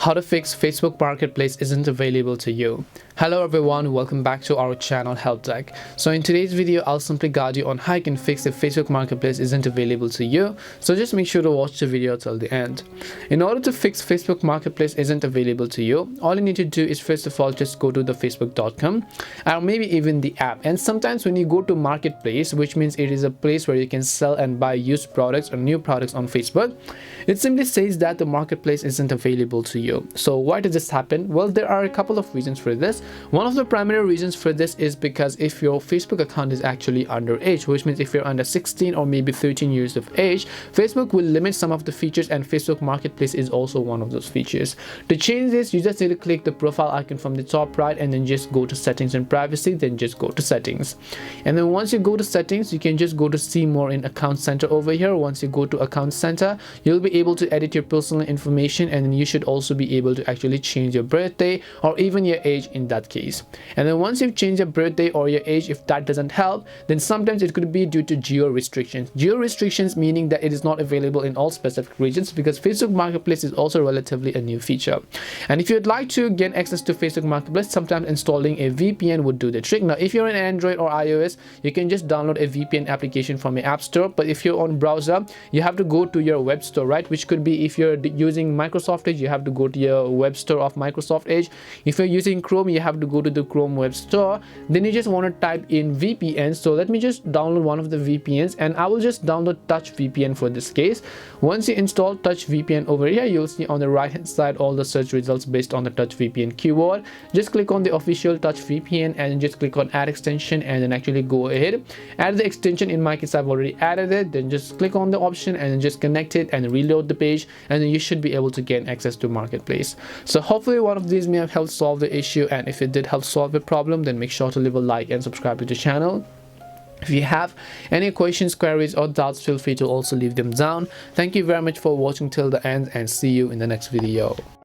how to fix Facebook Marketplace isn't available to you. Hello everyone, welcome back to our channel Help Tech. So in today's video, I'll simply guide you on how you can fix if Facebook Marketplace isn't available to you. So just make sure to watch the video till the end. In order to fix Facebook Marketplace isn't available to you, all you need to do is first of all just go to the facebook.com or maybe even the app. And sometimes when you go to Marketplace, which means it is a place where you can sell and buy used products or new products on Facebook, it simply says that the marketplace isn't available to you. So why does this happen? Well, there are a couple of reasons for this. One of the primary reasons for this is because if your Facebook account is actually underage, which means if you're under 16 or maybe 13 years of age, Facebook will limit some of the features, and Facebook Marketplace is also one of those features. To change this, you just need to click the profile icon from the top right and then just go to settings and privacy, then just go to settings. And then once you go to settings, you can just go to see more in account center over here. Once you go to account center, you'll be able to edit your personal information, and then you should also be able to actually change your birthday or even your age in that case. And then once you've changed your birthday or your age, if that doesn't help, then sometimes it could be due to geo-restrictions. Geo-restrictions meaning that it is not available in all specific regions, because Facebook Marketplace is also relatively a new feature. And if you'd like to gain access to Facebook Marketplace, sometimes installing a VPN would do the trick. Now if you're on Android or iOS, you can just download a VPN application from your app store, but if you're on browser, you have to go to your web store, right? Which could be, if you're using Microsoft Edge, you have to go to your web store of Microsoft Edge. If you're using Chrome, you have to go to the Chrome web store. Then you just want to type in VPN. So let me just download one of the VPNs, and I will just download Touch VPN for this case. Once you install Touch VPN over here, you'll see on the right hand side all the search results based on the Touch VPN keyword. Just click on the official Touch VPN and just click on add extension, and then actually go ahead, add the extension. In my case, I've already added it. Then just click on the option and then just connect it and reload the page, and then you should be able to gain access to Marketplace. So hopefully one of these may have helped solve the issue, and if it did help solve the problem, then make sure to leave a like and subscribe to the channel. If you have any questions, queries or doubts, feel free to also leave them down. Thank you very much for watching till the end, and see you in the next video.